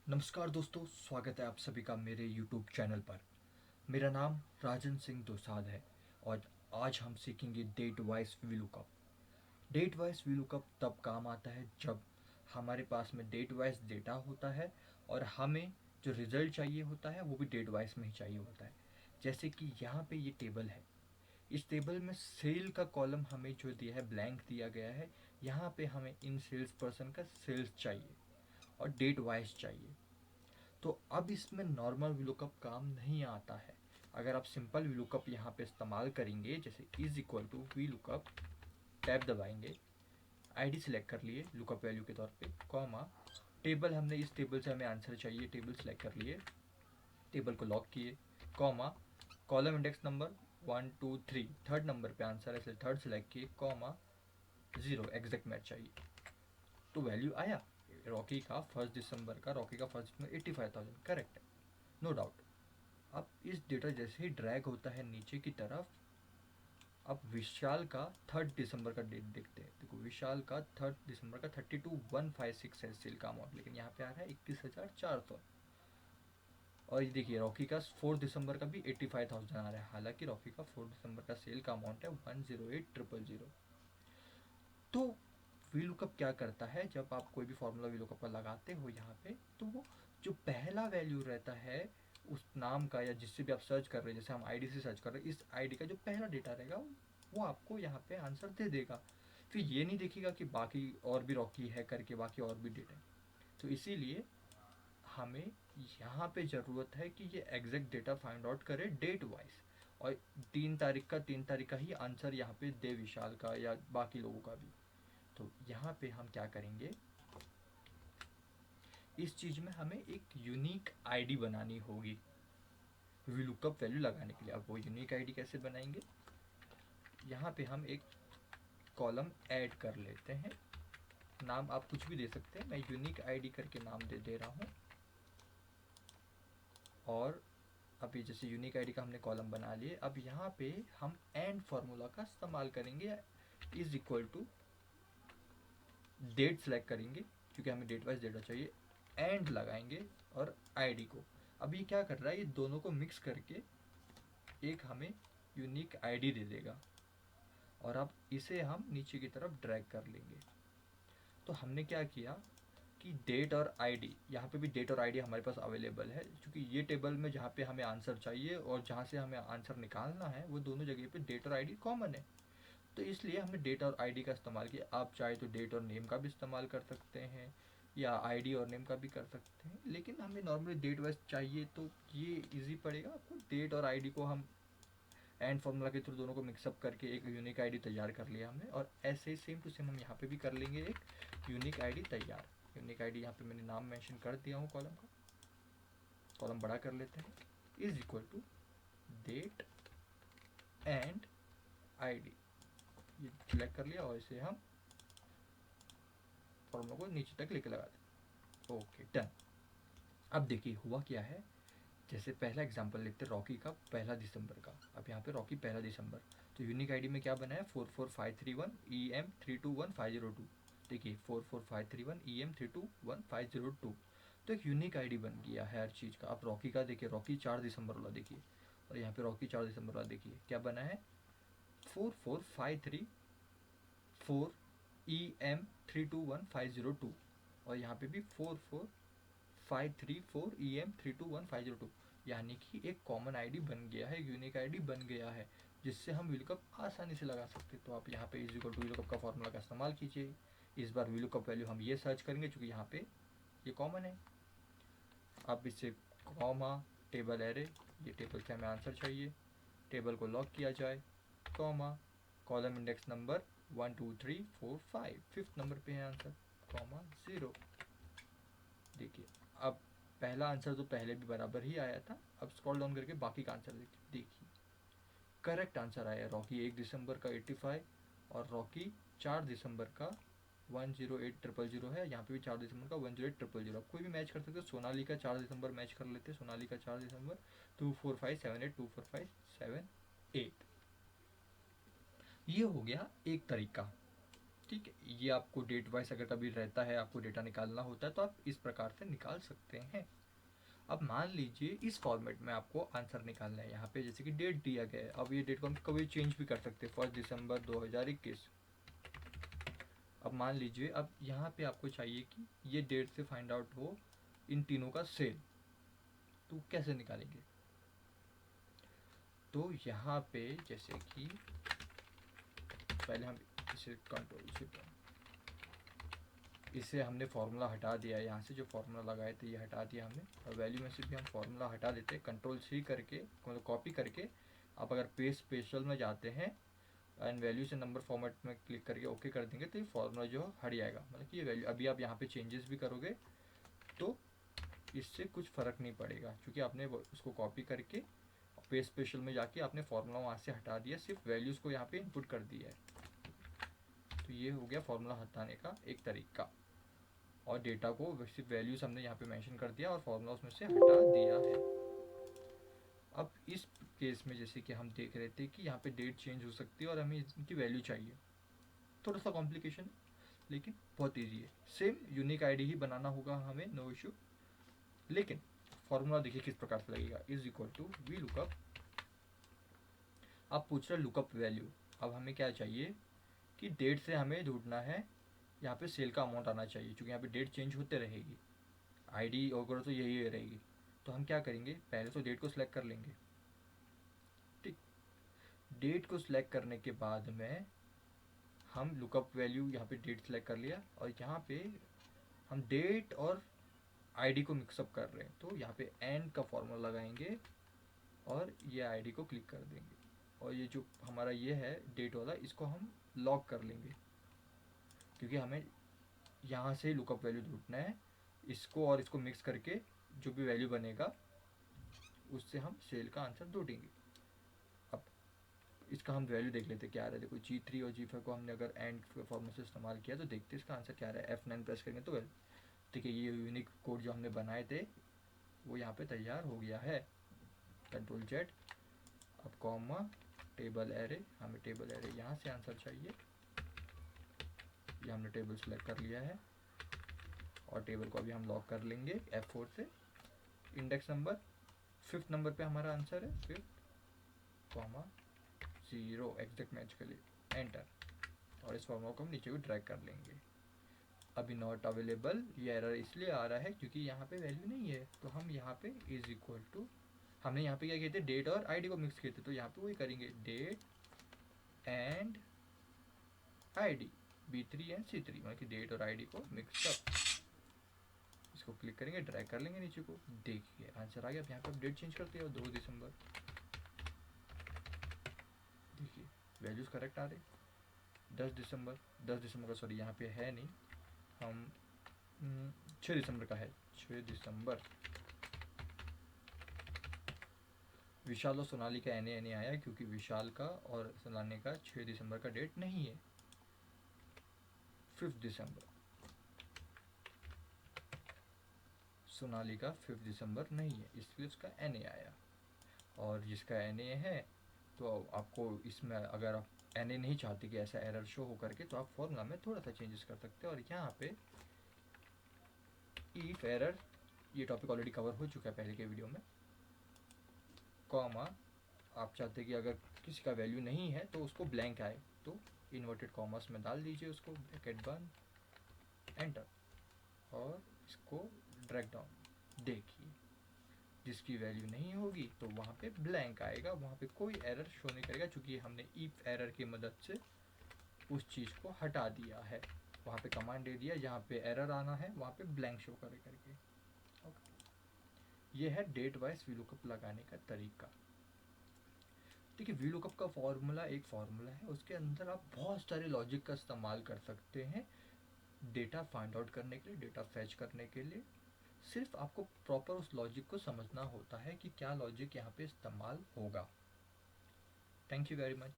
नमस्कार दोस्तों, स्वागत है आप सभी का मेरे YouTube चैनल पर। मेरा नाम राजन सिंह दोसाद है और आज हम सीखेंगे date wise VLOOKUP। Date wise VLOOKUP तब काम आता है जब हमारे पास में डेट वाइज डेटा होता है और हमें जो रिजल्ट चाहिए होता है वो भी डेट वाइज में ही चाहिए होता है। जैसे कि यहाँ पे ये टेबल है, इस टेबल में सेल का कॉलम हमें जो दिया है ब्लैंक दिया गया है। यहाँ पे हमें इन सेल्स पर्सन का सेल्स चाहिए और डेट वाइज चाहिए। तो अब इसमें नॉर्मल VLOOKUP काम नहीं आता है। अगर आप सिंपल VLOOKUP यहाँ पे इस्तेमाल करेंगे, जैसे is equal to VLOOKUP, tab दबाएंगे, आईडी सिलेक्ट कर लिए लुकअप वैल्यू के तौर पे, कॉमा, टेबल, हमने इस टेबल से हमें आंसर चाहिए, टेबल सेलेक्ट कर लिए, टेबल को लॉक किए, comma, column index number 1 2 3, third number पे आंसर है इसलिए थर्ड सेलेक्ट किए, कॉमा, 0 एग्जैक्ट मैच चाहिए। तो वैल्यू आया रॉकी का 1 दिसंबर का, रॉकी का 1 दिसंबर 85,000 करेक्ट है, नो डाउट। अब इस डेटा जैसे ही ड्रैग होता है नीचे की तरफ, अब विशाल का 3 दिसंबर का डेट देखते हैं। देखो विशाल का 3 दिसंबर का 32,156 है सेल का अमाउंट, लेकिन यहाँ पे आ रहा है 21,400। और ये देखिए रॉकी का 4 दिसंबर का भी 85,000 आ रहा है, हालांकि रॉकी का 4 दिसंबर का सेल का अमाउंट है 108,000। तो VLOOKUP क्या करता है, जब आप कोई भी फॉर्मूला VLOOKUP का लगाते हो यहाँ पे, तो वो जो पहला वैल्यू रहता है उस नाम का या जिससे भी आप सर्च कर रहे हैं, जैसे हम आईडी से सर्च कर रहे हैं, इस आईडी का जो पहला डेटा रहेगा वो आपको यहाँ पे आंसर दे देगा। फिर ये नहीं देखेगा कि बाकी और भी रॉकी है करके बाकी और भी डेटा है। तो इसीलिए हमें यहाँ पे ज़रूरत है कि ये एग्जैक्ट डेटा फाइंड आउट करे डेट वाइज, और 3 तारीख का ही आंसर यहाँ पे दे विशाल का या बाकी लोगों का भी। तो यहाँ पे हम क्या करेंगे, इस चीज़ में हमें एक यूनिक आईडी बनानी होगी VLOOKUP वैल्यू लगाने के लिए। अब वो यूनिक आईडी कैसे बनाएंगे, यहाँ पे हम एक कॉलम ऐड कर लेते हैं। नाम आप कुछ भी दे सकते हैं, मैं यूनिक आईडी करके नाम दे रहा हूँ। और अभी जैसे यूनिक आईडी का हमने कॉलम बना लिए, अब यहाँ पे हम एंड फार्मूला का इस्तेमाल करेंगे। Is equal to date select करेंगे क्योंकि हमें डेट वाइज डेटा चाहिए, एंड लगाएंगे और आईडी को। अब ये क्या कर रहा है, ये दोनों को मिक्स करके एक हमें यूनिक आईडी दे देगा और अब इसे हम नीचे की तरफ ड्रैग कर लेंगे। तो हमने क्या किया कि डेट और आईडी, यहाँ पे भी डेट और आईडी हमारे पास अवेलेबल है, क्योंकि ये टेबल में जहाँ पे हमें आंसर चाहिए और जहाँ से हमें आंसर निकालना है वो दोनों जगह पे डेट और आईडी कॉमन है। तो इसलिए हमने डेट और आईडी का इस्तेमाल किया। आप चाहे तो डेट और नेम का भी इस्तेमाल कर सकते हैं या आईडी और नेम का भी कर सकते हैं, लेकिन हमें नॉर्मली डेट वाइज चाहिए तो ये इजी पड़ेगा आपको। डेट और आईडी को हम एंड फार्मूला के थ्रू दोनों को मिक्सअप करके एक यूनिक आईडी तैयार कर लिया हमने, और ऐसे ही सेम टू सेम हम यहाँ पे भी कर लेंगे एक यूनिक आईडी तैयार। यूनिक आईडी यहाँ पे मैंने नाम मेंशन कर दिया हूँ कॉलम का, कॉलम बड़ा कर लेते हैं, is equal to date and ID, ये सिलेक्ट कर लिया और इसे हम फॉर्मूला को नीचे तक लेके लगा दें। Okay done. अब देखिए हुआ क्या है, जैसे पहला एग्जांपल लेते हैं रॉकी का 1 दिसंबर का। अब यहाँ पे रॉकी 1 दिसंबर, तो यूनिक आईडी में क्या बना है 44531EM321502। देखिए 44531EM321502, तो एक यूनिक आईडी बन गया है हर चीज़ का। अब रॉकी का देखिए, रॉकी 4 दिसंबर वाला देखिए, और यहाँ पे रॉकी 4 दिसंबर वाला देखिए क्या बना है 44534EM321502, और यहाँ पे भी 44534EM321502, यानी कि एक कॉमन आईडी बन गया है, यूनिक आईडी बन गया है, जिससे हम VLOOKUP आसानी से लगा सकते हैं। तो आप यहाँ पे इज इक्वल टू VLOOKUP का फॉर्मूला का इस्तेमाल कीजिए। इस बार VLOOKUP वैल्यू हम ये सर्च करेंगे क्योंकि यहाँ पे ये कॉमन है। अब इससे कॉमा, टेबल एरे, ये टेबल से हमें आंसर चाहिए, टेबल को लॉक किया जाए, comma, column index number 1 2 3 4 5, fifth number पे है आंसर, कॉमा, 0। देखिए अब पहला आंसर तो पहले भी बराबर ही आया था। अब स्क्रॉल डाउन करके बाकी का आंसर देखिए, करेक्ट आंसर आया। रॉकी 1 दिसंबर का 85 और रॉकी 4 दिसंबर का 108,000 है। यहाँ पे भी 4 दिसंबर का 108,000। आप कोई भी मैच कर सकते हो, सोनाली का 4 दिसंबर मैच कर लेते हैं, सोनाली का 4 दिसंबर 24578, 24578। ये हो गया एक तरीका, ठीक है, ये आपको डेट वाइज अगर कभी रहता है, आपको डेटा निकालना होता है तो आप इस प्रकार से निकाल सकते हैं। अब मान लीजिए इस फॉर्मेट में आपको आंसर निकालना है। यहाँ पे जैसे कि डेट दिया गया है, अब ये डेट को हम कभी चेंज भी कर सकते हैं, 1 दिसंबर 2021। अब मान लीजिए अब यहाँ पे आपको चाहिए कि ये डेट से फाइंड आउट हो इन तीनों का सेल, तो कैसे निकालेंगे? तो यहाँ पे जैसे कि पहले हम इसे कंट्रोल से, इसे हमने फार्मूला हटा दिया है, यहाँ से जो फार्मूला लगाए थे ये हटा दिया हमने, और वैल्यू में से भी हम फार्मूला हटा देते हैं। कंट्रोल सी करके मतलब कॉपी करके आप अगर पेस्ट स्पेशल में जाते हैं एंड वैल्यू से नंबर फॉर्मेट में क्लिक करके ओके कर देंगे तो ये फार्मूला जो हट जाएगा। मतलब कि ये वैल्यू अभी आप यहाँ पे चेंजेस भी करोगे तो इससे कुछ फ़र्क नहीं पड़ेगा, क्योंकि आपने उसको कॉपी करके पेस्ट स्पेशल में जाके आपने फार्मूला वहाँ से हटा दिया, सिर्फ वैल्यूज़ को यहाँ पे इनपुट कर दिया है। तो ये हो गया फार्मूला हटाने का एक तरीका, और डेटा को सिर्फ वैल्यूज हमने यहाँ पे मेंशन कर दिया और फार्मूला उसमें से हटा दिया है। अब इस केस में जैसे कि हम देख रहे थे कि यहाँ पे डेट चेंज हो सकती है और हमें इनकी वैल्यू चाहिए, थोड़ा सा कॉम्प्लिकेशन है लेकिन बहुत ईजी है। सेम यूनिक आईडी ही बनाना होगा हमें, नो इशू। लेकिन फॉर्मूला देखिए किस प्रकार से लगेगा, is equal to V lookup. आप पूछ रहे लुकअप वैल्यू, अब हमें क्या चाहिए कि डेट से हमें ढूंढना है, यहाँ पे सेल का अमाउंट आना चाहिए, क्योंकि यहाँ पे डेट चेंज होते रहेगी, आईडी वगैरह तो यही रहेगी। तो हम क्या करेंगे, पहले तो डेट को सिलेक्ट कर लेंगे। ठीक, डेट को सिलेक्ट करने के बाद में हम लुकअप वैल्यू यहाँ पे डेट सिलेक्ट कर लिया, और यहाँ पे हम डेट और आईडी को मिक्सअप कर रहे हैं, तो यहाँ पे एंड का फॉर्मूला लगाएंगे और ये आईडी को क्लिक कर देंगे, और ये जो हमारा ये है डेट वाला, इसको हम लॉक कर लेंगे, क्योंकि हमें यहाँ से लुकअप वैल्यू ढूंढना है। इसको और इसको मिक्स करके जो भी वैल्यू बनेगा उससे हम सेल का आंसर ढूंढेंगे। अब इसका हम वैल्यू देख लेते क्या आ रहा है। देखो G3 और G5 को हमने अगर एंड फॉर्मूले से इस्तेमाल किया तो देखते इसका आंसर क्या आ रहा है। F9 प्रेस करेंगे तो वेल, ठीक है, ये यूनिक कोड जो हमने बनाए थे वो यहाँ पे तैयार हो गया है। कंट्रोल जेड, अब कॉमा टेबल एरे, हमें टेबल एरे यहाँ से आंसर चाहिए, ये हमने टेबल सेलेक्ट कर लिया है, और टेबल को अभी हम लॉक कर लेंगे F4 से। इंडेक्स नंबर 5th नंबर पे हमारा आंसर है, 5th कॉमा 0 एग्जैक्ट मैच के लिए, एंटर, और इस फॉर्मूला को हम नीचे भी ड्रैग कर लेंगे। अभी नॉट अवेलेबल, ये एरर इसलिए आ रहा है क्योंकि यहाँ पे वैल्यू नहीं है, तो हम यहाँ पे इज इक्वल टू, हमने यहाँ पे क्या किए थे, डेट और आईडी को मिक्स किए थे, तो यहाँ पे वही करेंगे, date and ID B3 and C3, मतलब कि डेट और आईडी को मिक्स अप। इसको क्लिक करेंगे, ड्रैग कर लेंगे नीचे को, देखिए आंसर आ गया। अब यहाँ पे आप डेट चेंज करते हो 2 दिसंबर, देखिए वैल्यूज करेक्ट आ रहे। 10 दिसंबर, 10 दिसंबर का सॉरी यहाँ पे है नहीं, हम 6 दिसंबर का है, 6 दिसंबर। विशाल और सोनाली का एन ए आया क्योंकि विशाल का और सोनाली का 6 दिसंबर का डेट नहीं है। 5 दिसंबर, सोनाली का 5 दिसंबर नहीं है, इसलिए उसका एन ए आया। और जिसका एन ए है तो आपको इसमें अगर आप एन ए नहीं चाहते कि ऐसा एरर शो हो करके, तो आप फॉर्मूला में थोड़ा सा चेंजेस कर सकते हैं। और यहाँ पे इफ एरर, ये टॉपिक ऑलरेडी कवर हो चुका है पहले के वीडियो में, कॉमा, आप चाहते हैं कि अगर किसी का वैल्यू नहीं है तो उसको ब्लैंक आए, तो इन्वर्टेड कॉमर्स में डाल दीजिए उसको, ब्रैकेट बंद, एंटर, और इसको ड्रैग डाउन। देखिए जिसकी वैल्यू नहीं होगी तो वहाँ पे ब्लैंक आएगा, वहाँ पे कोई एरर शो नहीं करेगा, क्योंकि हमने इफ एरर की मदद से उस चीज़ को हटा दिया है। वहाँ पे कमांड दे दिया, जहाँ पे एरर आना है वहाँ पे ब्लैंक शो करे करके। ओके, ये है डेट वाइज वीलुकअप लगाने का तरीका। देखिए वीलुकअप का फॉर्मूला एक फॉर्मूला है, उसके अंदर आप बहुत सारे लॉजिक का इस्तेमाल कर सकते हैं डेटा फाइंड आउट करने के लिए, डेटा फैच करने के लिए। सिर्फ आपको प्रॉपर उस लॉजिक को समझना होता है कि क्या लॉजिक यहाँ पे इस्तेमाल होगा। Thank you very much.